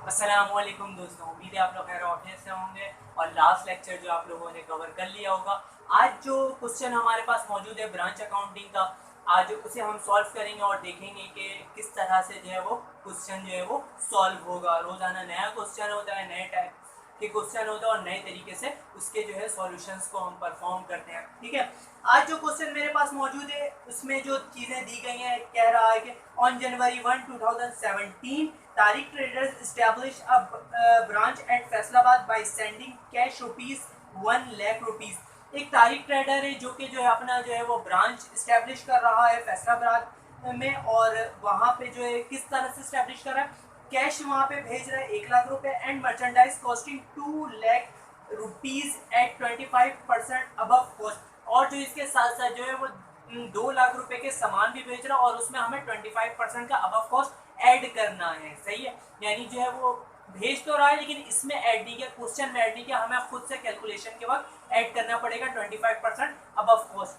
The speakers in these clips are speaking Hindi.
अस्सलामुअलैकुम दोस्तों, उम्मीद है आप लोग खैर ऑफिस से होंगे और लास्ट लेक्चर जो आप लोगों ने कवर कर लिया होगा। आज जो क्वेश्चन हमारे पास मौजूद है ब्रांच अकाउंटिंग का, आज उसे हम सॉल्व करेंगे और देखेंगे कि किस तरह से जो है वो क्वेश्चन जो है वो सॉल्व होगा। रोज़ाना नया क्वेश्चन होता है, नए टाइप के क्वेश्चन होता है और नए तरीके से उसके जो है सॉल्यूशंस को हम परफॉर्म करते हैं। ठीक है, आज जो क्वेश्चन मेरे पास मौजूद है उसमें जो चीज़ें दी गई हैं, कह रहा है कि on January 1 2017 Tariq traders establish a branch at Faisalabad by sending cash rupees 1 lakh rupees. एक तारिक ट्रेडर है जो कि जो है अपना जो है वो ब्रांच इस्टेब्लिश कर रहा है फैसलाबाद में, और वहाँ पे जो है किस तरह से इस्टेब्लिश कर रहा है, कैश वहाँ पे भेज रहा है 1 लाख रुपए and merchandise costing 2 lakh rupees at 25% above cost. और जो इसके साथ साथ जो है वो 2 लाख रुपए के सामान भी बेच रहा है और उसमें हमें 25% का अबव कॉस्ट ऐड करना है। सही है, यानी जो है वो भेज तो रहा है लेकिन इसमें ऐड नहीं किया, क्वेश्चन में ऐड नहीं किया, हमें खुद से कैलकुलेशन के वक्त ऐड करना पड़ेगा 25% अबव कॉस्ट।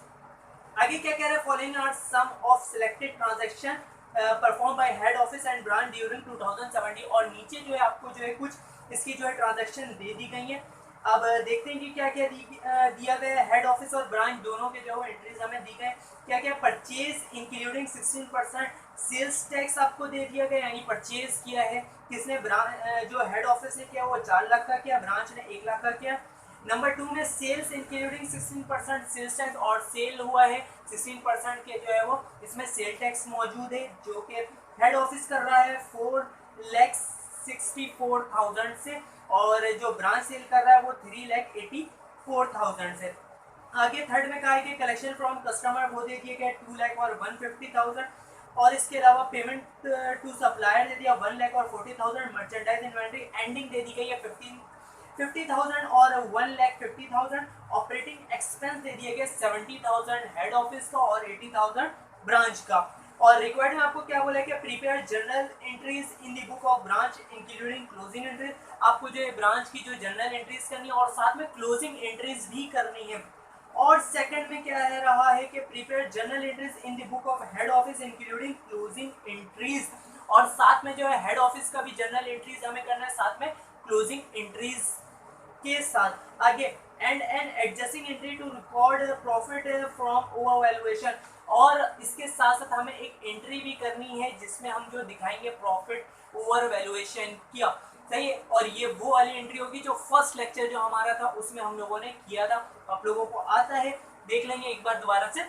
आगे क्या कह रहा है, following are some of selected transaction perform by head office and branch during 2017। और नीचे जो है आपको जो है कुछ इसकी जो है ट्रांजैक्शन दे दी गई है। अब देखते हैं कि क्या क्या दिया गया है। हेड ऑफिस और ब्रांच दोनों के जो एंट्रीज हमें दी गए, क्या क्या परचेज इंक्लूडिंग 16% सेल्स टैक्स आपको दे दिया गया, यानी परचेज किया है किसने, जो हेड ऑफिस ने किया वो 4 लाख का किया, ब्रांच ने 1 लाख का किया। नंबर 2 में सेल्स इंक्लूडिंग 16% सेल्स टैक्स, और सेल हुआ है 16% के जो है वो इसमें सेल टैक्स मौजूद है, जो कि हेड ऑफिस कर रहा है 4,64,000 से, और जो ब्रांच सेल कर रहा है वो 3,84,000 से। आगे थर्ड में कहा है कि कलेक्शन फ्रॉम कस्टमर वो दे दिए गए 2 लाख और 150,000, और इसके अलावा पेमेंट टू सप्लायर दे दिया 1 लाख और 40,000। मर्चेंडाइज इन्वेंट्री एंडिंग दे दी गई है 50,000 और 1,50,000। ऑपरेटिंग एक्सपेंस दे दिए गए 70,000 हेड ऑफिस का और 80,000 ब्रांच का। और रिक्वायर्ड में आपको क्या बोला है कि prepare journal entries in the book of branch including closing entries. आपको जो है ब्रांच की जो जर्नल एंट्रीज करनी है और साथ में क्लोजिंग एंट्रीज भी करनी है। और सेकंड में क्या है रहा है कि prepare journal entries in the book of head office including closing entries, और साथ में जो है हेड ऑफिस का भी जर्नल एंट्रीज हमें करना है साथ में क्लोजिंग एंट्रीज के साथ। आगे and adjusting entry to record profit from over valuation, और इसके साथ साथ हमें एक एंट्री भी करनी है जिसमें हम जो दिखाएंगे प्रॉफिट ओवर वैल्यूएशन किया। सही है, और ये वो वाली एंट्री होगी जो फर्स्ट लेक्चर जो हमारा था उसमें हम लोगों ने किया था। आप लोगों को आता है, देख लेंगे एक बार दोबारा से,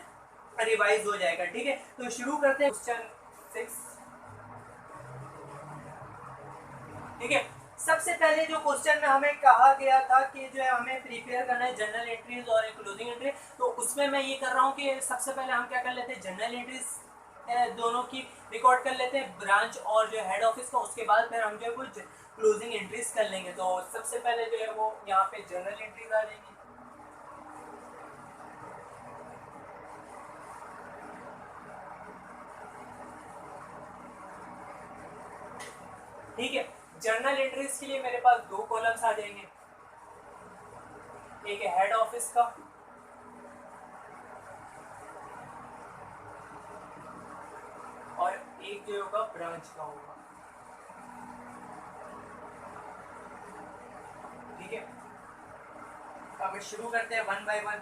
रिवाइज हो जाएगा। ठीक है, तो शुरू करते हैं क्वेश्चन 6। ठीक है, सबसे पहले जो क्वेश्चन में हमें कहा गया था कि जो है हमें प्रिपेयर करना है जनरल एंट्रीज और क्लोजिंग एंट्री, तो उसमें मैं ये कर रहा हूँ कि सबसे पहले हम क्या कर लेते हैं, जनरल एंट्रीज दोनों की रिकॉर्ड कर लेते हैं, ब्रांच और जो हेड ऑफिस का, उसके बाद फिर हम जो है कुछ क्लोजिंग एंट्रीज कर लेंगे। तो सबसे पहले जो है वो यहाँ पे जनरल एंट्रीज आ जाएंगी। ठीक है, जर्नल एंट्रीज के लिए मेरे पास 2 कॉलम्स आ जाएंगे, एक है हेड ऑफिस का और एक जो होगा ब्रांच का होगा। ठीक है, अब शुरू करते हैं one by one.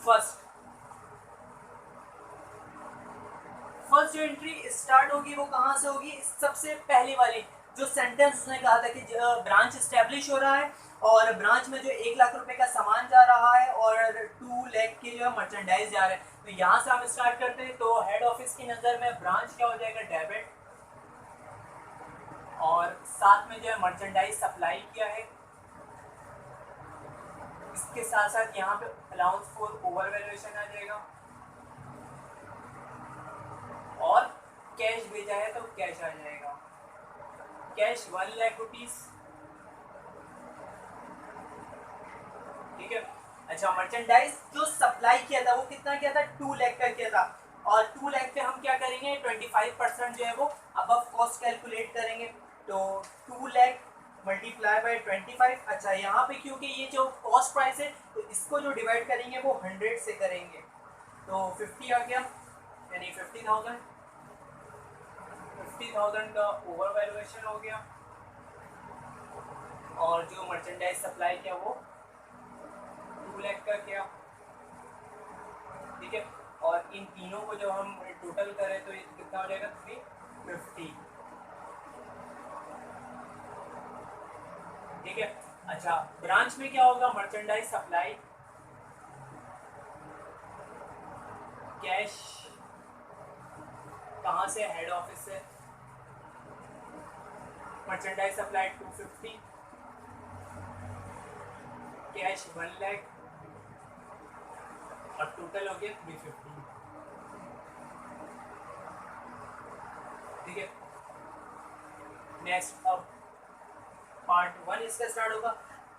First first जो एंट्री स्टार्ट होगी वो कहाँ से होगी, सबसे पहली वाली जो सेंटेंस उसने कहा था कि ब्रांच स्टैब्लिश हो रहा है और ब्रांच में जो 1 लाख रुपए का सामान जा रहा है और 2 लाख के जो है मर्चेंडाइज जा रहे हैं। तो यहाँ से हम स्टार्ट करते हैं। तो हेड ऑफिस की नज़र में ब्रांच क्या हो जाएगा, डेबिट, और साथ में जो है मर्चेंडाइज सप्लाई किया है, इसके साथ साथ यहाँ पे अलाउंस फॉर ओवर वैल्यूएशन आ जाएगा, और कैश भेजा है तो कैश आ जाएगा, कैश 1 लाख रुपीज। ठीक है, अच्छा मर्चेंडाइज जो सप्लाई किया था वो कितना किया था, 2 लाख का किया था, और 2 लाख पे हम क्या करेंगे 25% जो है वो अबव कॉस्ट कैलकुलेट करेंगे। तो 2 लाख मल्टीप्लाई बाय 25। अच्छा यहाँ पे क्योंकि ये जो कॉस्ट प्राइस है तो इसको जो डिवाइड करेंगे वो 100 से करेंगे, तो 50 आ गया, यानी 50,000 250,000 का ओवर वैल्यूएशन हो गया, और जो मर्चेंडाइज सप्लाई किया वो 2 लाख का किया, ठीक है। और इन तीनों को जब हम टोटल करें तो ये कितना हो जाएगा 350, ठीक है। अच्छा, ब्रांच में क्या होगा, मर्चेंडाइज सप्लाई, कैश कहाँ से, हेड ऑफिस से, मर्चेंडाइज सप्लाई 250, कैश 1 लाख, और टोटल हो गया 350, ठीक है। नेक्स्ट अब पार्ट 1 इसका स्टार्ट होगा।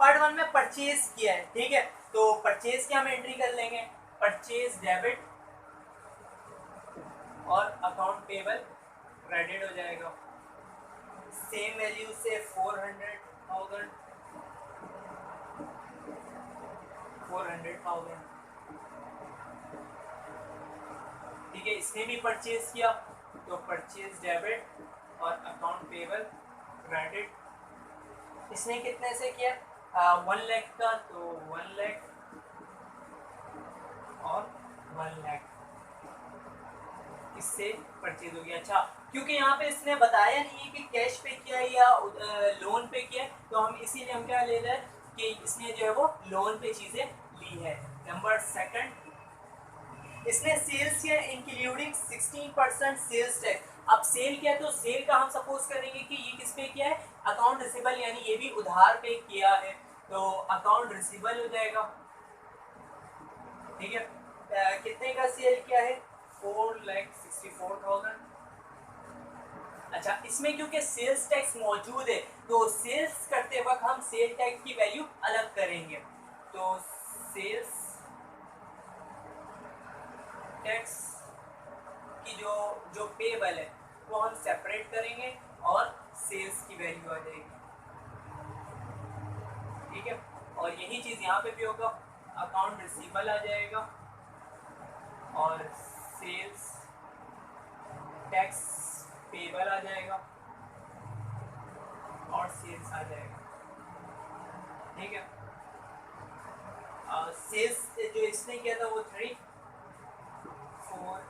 पार्ट 1 में परचेज किया है, ठीक है, तो परचेज की हम एंट्री कर लेंगे, परचेज डेबिट और अकाउंट पेबल क्रेडिट हो जाएगा, सेम वैल्यू से 400,000, ठीक है। इसने भी परचेज किया तो परचेज डेबिट और अकाउंट पेबल क्रेडिट, इसने कितने से किया 1 लाख का, तो 1 लाख और 1 लाख इससे परचेज हो गया। अच्छा, क्योंकि यहाँ पे इसने बताया नहीं है कि कैश पे किया या लोन पे किया, तो हम इसीलिए हम क्या ले रहे हैं कि इसने जो है वो लोन पे चीज़ें ली है। नंबर सेकंड, इसने सेल्स किया इंक्लूडिंग 16% सेल्स टैक्स। अब सेल किया तो सेल का हम सपोज करेंगे कि ये किस पे किया है, अकाउंट रिसीवेबल, यानी ये भी उधार पे किया है, तो अकाउंट रिसीवेबल हो जाएगा, ठीक है। कितने का सेल किया है, 4,64,000। अच्छा, इसमें क्योंकि सेल्स टैक्स मौजूद है तो सेल्स करते वक्त हम सेल टैक्स की वैल्यू अलग करेंगे, तो सेल्स टैक्स की जो पेबल है वो हम सेपरेट करेंगे और सेल्स की वैल्यू आ जाएगी, ठीक है। और यही चीज़ यहाँ पे भी होगा, अकाउंट रिसीवेबल आ जाएगा और सेल्स टैक्स पेबल आ जाएगा और सेल्स आ जाएगा, ठीक है। सेल्स जो इसने किया था वो 348,000।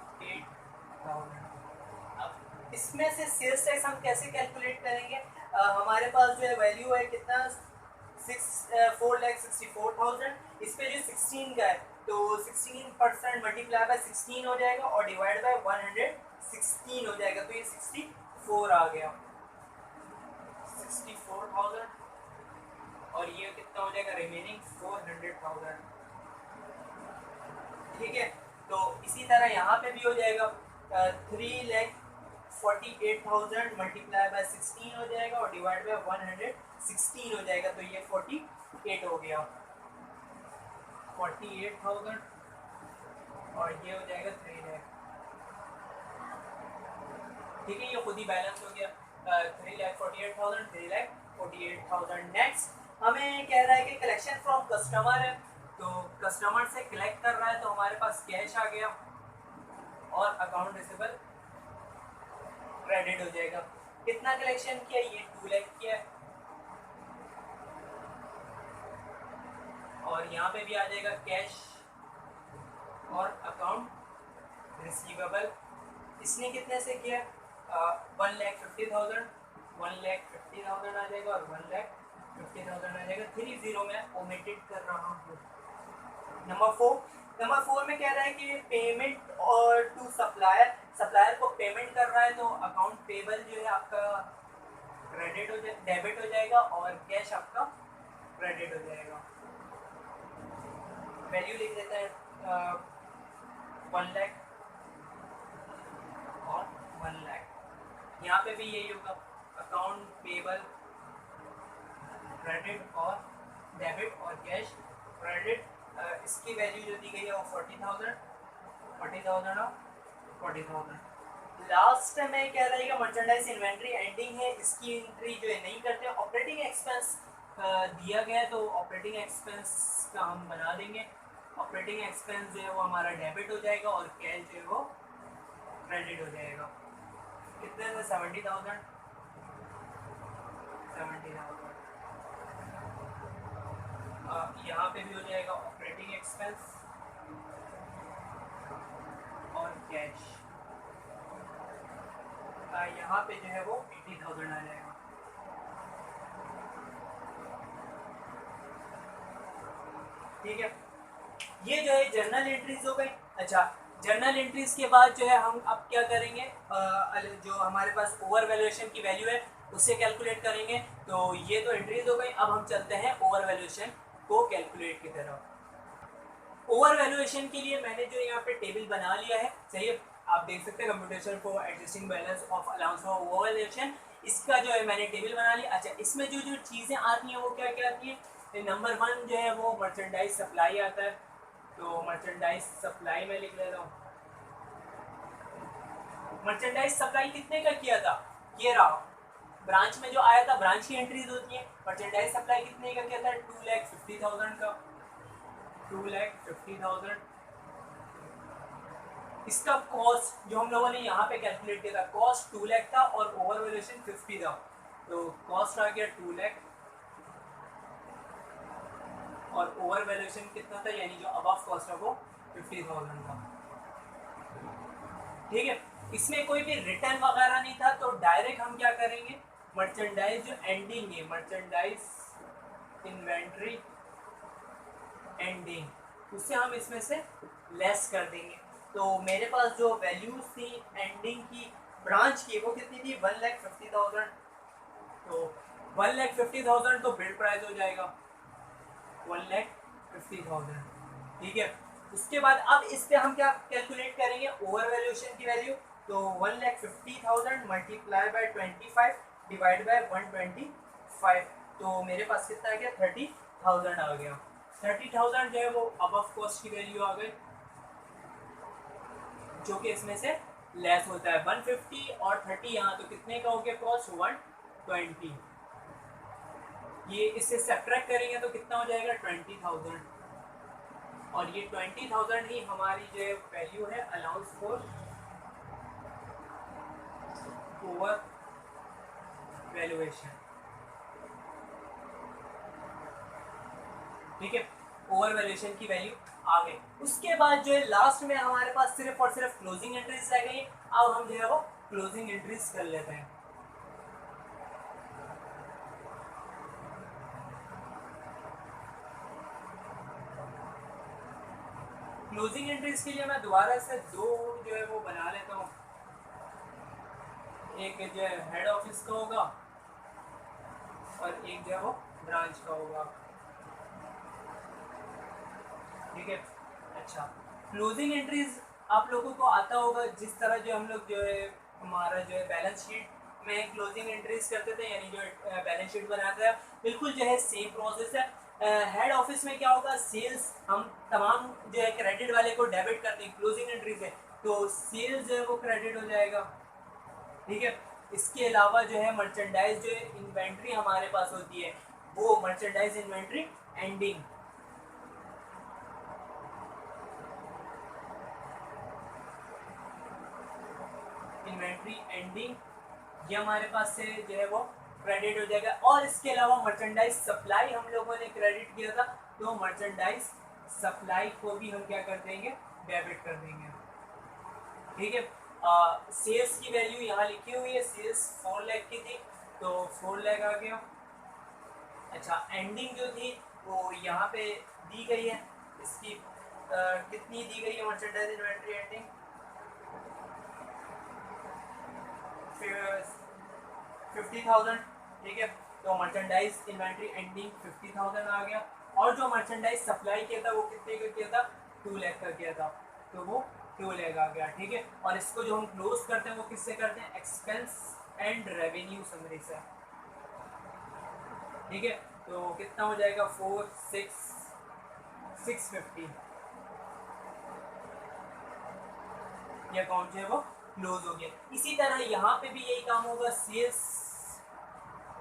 अब इसमें से सेल्स टैक्स हम कैसे कैलकुलेट करेंगे, हमारे पास जो है वैल्यू है कितना 4,64,000, इस पे जो 16 का है तो 16% मल्टीप्लाई बाय 16 हो जाएगा और डिवाइड बाय 116 हो जाएगा, तो ये 64 आ गया, 64,000, और ये कितना हो जाएगा रिमेनिंग 400,000, ठीक है। तो इसी तरह यहाँ पे भी हो जाएगा 3,48,000 मल्टीप्लाई बाय 16 हो जाएगा और डिवाइड बाय 116 हो जाएगा, तो ये 48 हो गया, 48,000, और ये हो जाएगा 3 लाख, ठीक है। ये खुद ही बैलेंस हो गया 3,48,000, 3,48,000। नेक्स्ट हमें कह रहा है कि कलेक्शन फ्रॉम कस्टमर है, तो कस्टमर से कलेक्ट कर रहा है, तो हमारे पास कैश आ गया और अकाउंट रिसीवेबल क्रेडिट हो जाएगा। कितना कलेक्शन किया, ये 2 लाख किया है, और यहाँ पे भी आ जाएगा कैश और अकाउंट रिसीवेबल। इसने कितने से किया 1,50,000, 1,50,000 आ जाएगा और 1,50,000 आ जाएगा, 30 में ओमिटेड कर रहा हूँ। नंबर फोर में कह रहा है कि पेमेंट और टू सप्लायर, सप्लायर को पेमेंट कर रहा है, तो अकाउंट पेबल जो है आपका क्रेडिट हो जाए, डेबिट हो जाएगा और कैश आपका क्रेडिट हो जाएगा। वैल्यू लिख देते हैं 1 लाख और 1 लाख। यहाँ पे भी यही होगा, अकाउंट पेबल क्रेडिट और डेबिट और कैश क्रेडिट। इसकी वैल्यू जो दी गई है वो 40,000 और 40,000। लास्ट में कह रहा है कि मर्चेंडाइज इन्वेंट्री एंडिंग है, इसकी एंट्री जो है नहीं करते। ऑपरेटिंग एक्सपेंस दिया गया है तो ऑपरेटिंग एक्सपेंस का हम बना देंगे। ऑपरेटिंग एक्सपेंस जो है वो हमारा डेबिट हो जाएगा और कैश जो है वो क्रेडिट हो जाएगा। कितने थे? 70,000। 70,000 यहाँ पे भी हो जाएगा ऑपरेटिंग एक्सपेंस और कैश। यहाँ पे जो है वो 80,000 आ जाएगा। ठीक है, ये जो है जर्नल एंट्रीज हो गई। अच्छा, जर्नल एंट्रीज के बाद जो है हम अब क्या करेंगे, जो हमारे पास ओवर वैल्यूएशन की वैल्यू है उससे कैलकुलेट करेंगे। तो ये तो एंट्रीज हो गई, अब हम चलते हैं ओवर वैल्यूएशन को कैलकुलेट की तरफ। ओवर वैल्यूएशन के लिए मैंने जो यहाँ पे टेबल बना लिया है, सही है, आप देख सकते हैं computation for adjusting balance of allowance for over valuation, इसका जो है मैंने टेबल बना लिया। अच्छा, इसमें जो जो चीज़ें आती हैं वो क्या क्या आती हैं? नंबर 1 जो है वो मर्चेंडाइज सप्लाई आता है, तो मर्चेंडाइज सप्लाई में लिख लेता हूँ। मर्चेंडाइज सप्लाई कितने का किया था? ये रहा, ब्रांच में जो आया था, ब्रांच की एंट्रीज होती है। मर्चेंडाइज सप्लाई कितने का किया था? 2,50,000 का, 2,50,000। इसका कॉस्ट जो हम लोगों ने यहाँ पे कैलकुलेट किया था, कॉस्ट 2 लाख था और ओवर वैल्यूएशन 50 था, तो कॉस्ट आ गया 2 लाख और ओवर वैल्यूएशन कितना था, यानी जो अबव कॉस्ट है वो 50,000 था। ठीक है, इसमें कोई भी रिटर्न वगैरह नहीं था, तो डायरेक्ट हम क्या करेंगे, मर्चेंडाइज जो एंडिंग है, मर्चेंडाइज इन्वेंट्री एंडिंग, उससे हम इसमें से लेस कर देंगे। तो मेरे पास जो वैल्यूज थी एंडिंग की ब्रांच की, वो कितनी थी? 1,50,000। तो 1,50,000 तो बिल्ड प्राइस हो जाएगा 1,50,000। ठीक है, उसके बाद अब इस पे हम क्या कैलकुलेट करेंगे, ओवर वैल्यूएशन की वैल्यू। तो 1,50,000 मल्टीप्लाई बाय 25 डिवाइड बाय 125, तो मेरे पास कितना आ गया? 30,000 आ गया। 30,000 जो है वो अबव कॉस्ट की वैल्यू आ गई, जो कि इसमें से लेस होता है। 150 और 30 यहाँ, तो कितने का हो गया कॉस्ट? 120। ये इससे सब्ट्रैक्ट करेंगे तो कितना हो जाएगा? 20,000। और ये 20,000 ही हमारी जो वैल्यू है अलाउंस फॉर ओवर वैल्यूएशन। ठीक है, ओवर वैल्यूएशन की वैल्यू आ गई। उसके बाद जो है लास्ट में हमारे पास सिर्फ और सिर्फ क्लोजिंग एंट्रीज रह गई। अब हम जो है वो क्लोजिंग एंट्रीज कर लेते हैं। क्लोजिंग एंट्रीज के लिए मैं दोबारा से दो जो है वो बना लेता हूँ। एक जो है हेड ऑफिस का होगा और एक जो है वो ब्रांच का होगा। ठीक है, अच्छा, क्लोजिंग एंट्रीज आप लोगों को आता होगा, जिस तरह जो हम लोग जो है हमारा जो है बैलेंस शीट में क्लोजिंग एंट्रीज करते थे, यानी जो बैलेंस शीट बनाता है, बिल्कुल जो है सेम प्रोसेस है। हेड ऑफिस में क्या होगा, सेल्स हम तमाम जो है क्रेडिट वाले को डेबिट करते हैं, क्लोजिंग एंट्री से, तो सेल्स जो है वो क्रेडिट हो जाएगा। ठीक है, इसके अलावा जो है मर्चेंडाइज जो है इन्वेंट्री हमारे पास होती है, वो merchandise inventory ending, inventory ending, ये हमारे पास से जो है वो क्रेडिट हो जाएगा। और इसके अलावा मर्चेंडाइज सप्लाई हम लोगों ने क्रेडिट किया था, तो मर्चेंडाइज सप्लाई को भी हम क्या कर देंगे? डेबिट कर देंगे। ठीक है, सेल्स की वैल्यू यहाँ लिखी हुई है, सेल्स 4 लाख की थी, तो 4 लाख आ गया। अच्छा, एंडिंग जो थी वो यहाँ पे दी गई है, इसकी कितनी दी गई है मर्चेंडाइज इन्वेंट्री एंडिंग? 50,000। ठीक है, तो मर्चेंडाइज इन्वेंट्री एंडिंग 50,000 आ गया। और जो मर्चेंडाइज सप्लाई किया था वो कितने का किया था? 2 लाख का किया था, तो वो 2 लाख आ गया। ठीक है, और इसको जो हम क्लोज करते हैं वो किससे करते हैं? एक्सपेंस एंड रेवेन्यू समरी से। ठीक है, तो कितना हो जाएगा? 650। ये अकाउंट जो है वो क्लोज हो गया। इसी तरह यहाँ पे भी यही काम होगा, सेल्स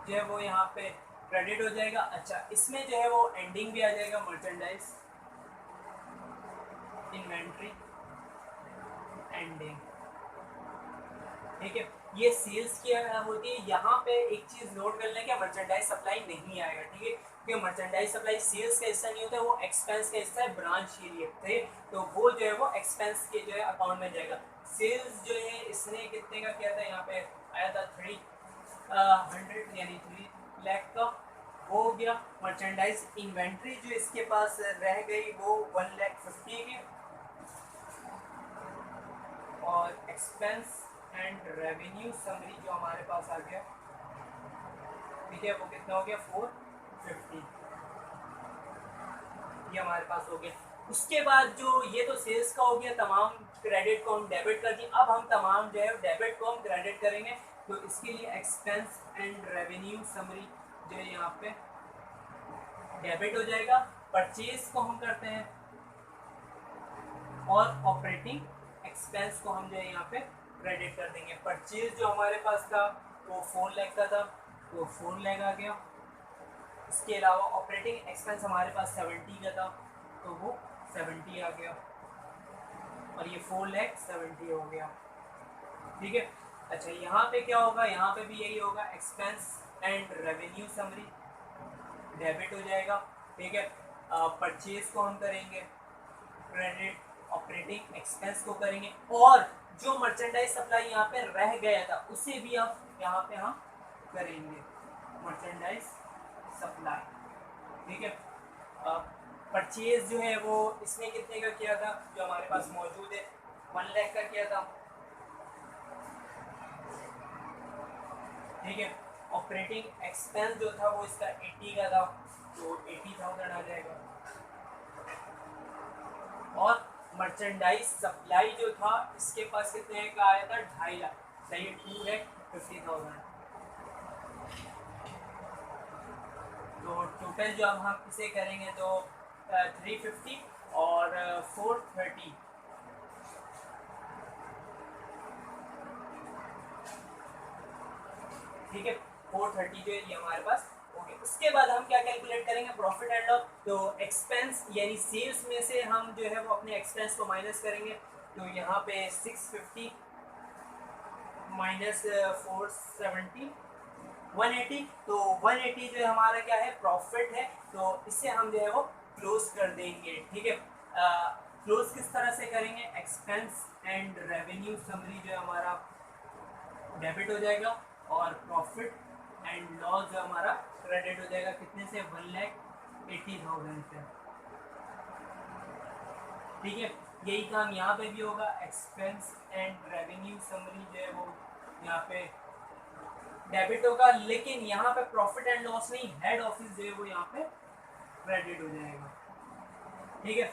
जो है वो यहाँ पे क्रेडिट हो जाएगा। अच्छा, इसमें जो है वो एंडिंग भी आ जाएगा, मर्चेंडाइज इन्वेंट्री एंडिंग। ठीक है, ये सेल्स की होती है। यहाँ पे एक चीज़ नोट कर लें कि मर्चेंडाइज सप्लाई नहीं आएगा, ठीक है, क्योंकि मर्चेंडाइज सप्लाई सेल्स का हिस्सा नहीं होता है, वो एक्सपेंस का हिस्सा है ब्रांच के लिए, ठीक है, तो वो जो है वो एक्सपेंस के जो है अकाउंट में जाएगा। सेल्स जो है इसने कितने का किया था, यहाँ पे आया था 300 यानी 3 लाख का हो गया। मर्चेंडाइज इन्वेंट्री जो इसके पास रह गई वो 1,50,000 की, और एक्सपेंस एंड रेवेन्यू समरी जो हमारे पास आ गया, ठीक है, वो कितना हो गया 450, ये हमारे पास हो गया। उसके बाद जो ये तो सेल्स का हो गया, तमाम क्रेडिट को हम डेबिट कर दिए। अब हम तमाम जो है डेबिट को हम क्रेडिट करेंगे, तो इसके लिए एक्सपेंस एंड रेवेन्यू समरी जो है यहाँ पे डेबिट हो जाएगा। परचेज को हम करते हैं और ऑपरेटिंग एक्सपेंस को हम जो है यहाँ पे क्रेडिट कर देंगे। परचेज जो हमारे पास था वो 4 लाख का था, तो 4 लाख आ गया। इसके अलावा ऑपरेटिंग एक्सपेंस हमारे पास 70 का था, तो वो 70 आ गया, और ये 4,70,000 हो गया, ठीक है। अच्छा, यहाँ पे क्या होगा, यहाँ पे भी यही होगा, expense and revenue summary debit हो जाएगा, ठीक है। परचेज को हम करेंगे क्रेडिट, ऑपरेटिंग एक्सपेंस को करेंगे, और जो मर्चेंडाइज सप्लाई यहाँ पे रह गया था उसे भी हम यहाँ पे हम करेंगे मर्चेंडाइज सप्लाई, ठीक है। परचेज जो है वो इसने कितने का किया था, जो हमारे पास मौजूद है 1 लाख का किया था, ठीक है। ऑपरेटिंग एक्सपेंस जो था वो इसका 80 का था, तो 80,000 आ जाएगा। और मर्चेंडाइज सप्लाई जो था इसके पास कितने का आया था, 2.5 लाख, सही है, 2,50,000। तो टोटल जो अब हम इसे करेंगे तो 350 और 430, ठीक है, 430 जो है ये हमारे पास हो गया। उसके बाद हम क्या कैलकुलेट करेंगे, प्रॉफिट एंड लॉस। तो एक्सपेंस यानी सेल्स में से हम जो है वो अपने एक्सपेंस को माइनस करेंगे, तो यहाँ पे 650 माइनस 470 180, तो 180 जो है हमारा क्या है, प्रॉफिट है, तो इससे हम जो है वो क्लोज कर देंगे, ठीक है। क्लोज किस तरह से करेंगे, एक्सपेंस एंड रेवेन्यू समरी जो है हमारा डेबिट हो जाएगा, और प्रॉफिट एंड लॉस जो हमारा क्रेडिट हो जाएगा, कितने से, 1,80,000 से, ठीक है। यही काम यहाँ पे भी होगा, एक्सपेंस एंड रेवेन्यू समरी जो है वो यहाँ पे डेबिट होगा, लेकिन यहाँ पे प्रॉफिट एंड लॉस नहीं, हेड ऑफिस जो है वो यहाँ पे क्रेडिट हो जाएगा, ठीक है।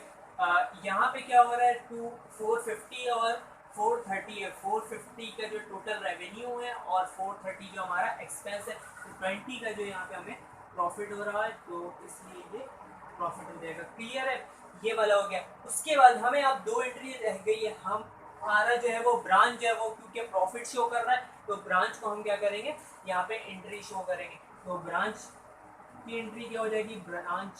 यहाँ पे क्या हो रहा है, 450 और 430 है, 450 का जो टोटल रेवेन्यू है और 430 जो हमारा एक्सपेंस है, तो 20 का जो यहाँ पे हमें प्रॉफिट हो रहा है, तो इसलिए ये प्रॉफिट हो जाएगा, क्लियर है, ये वाला हो गया। उसके बाद हमें अब 2 एंट्री रह गई है, हमारा जो है वो ब्रांच जो है वो क्योंकि प्रॉफिट शो कर रहा है, तो ब्रांच को हम क्या करेंगे, यहाँ पे एंट्री शो करेंगे, तो ब्रांच की एंट्री क्या हो जाएगी, ब्रांच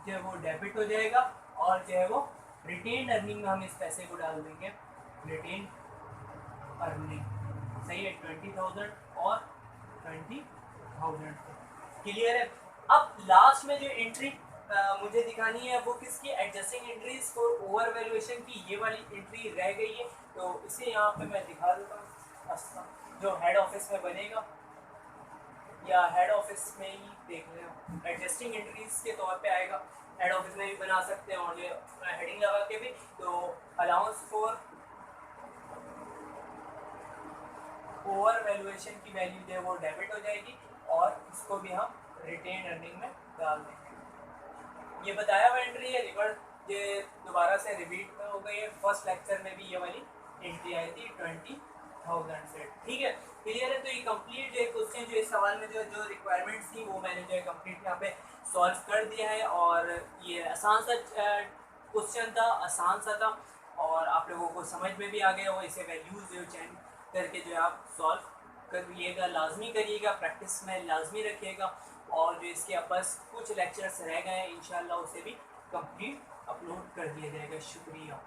जो है वो डेबिट हो जाएगा, और जो है वो रिटेन अर्निंग में हम इस पैसे को डाल देंगे, रिटेन अर्निंग, सही है, 20,000 और 20,000, क्लियर है। अब लास्ट में जो एंट्री मुझे दिखानी है वो किसकी, adjusting entries for over valuation की, ये वाली एंट्री रह गई है, तो इसे यहाँ पे मैं दिखा देता हूँ, जो हेड ऑफिस में बनेगा, या हेड ऑफिस में ही देख लें, एडजस्टिंग एंट्रीज के तौर पे आएगा, हेड ऑफिस में भी बना सकते हैं, और ये हेडिंग लगा के भी, तो अलाउंस फॉर ओवर वैल्यूएशन की वैल्यू जो है वो डेबिट हो जाएगी, और इसको भी हम रिटेन अर्निंग में डाल देंगे। ये बताया हुआ एंट्री है, रिवर्स ये दोबारा से रिपीट हो गई है, फर्स्ट लेक्चर में भी ये वाली एंट्री आई थी 20,000 से, ठीक है, क्लियर है। तो ये कंप्लीट जो क्वेश्चन जो इस सवाल में जो रिक्वायरमेंट्स थी वो मैंने जो है कंप्लीट यहाँ पे सॉल्व कर दिया है, और ये आसान सा क्वेश्चन था, आसान सा था, और आप लोगों को समझ में भी आ गया हो। इसे वैल्यूज जो चेंज करके जो है आप सॉल्व करिएगा, लाजमी करिएगा, प्रैक्टिस में लाजमी रखिएगा, और जो इसके अब बस कुछ लेक्चर्स रह गए हैं, इंशाल्लाह उसे भी कंप्लीट अपलोड कर दिया जाएगा। शुक्रिया।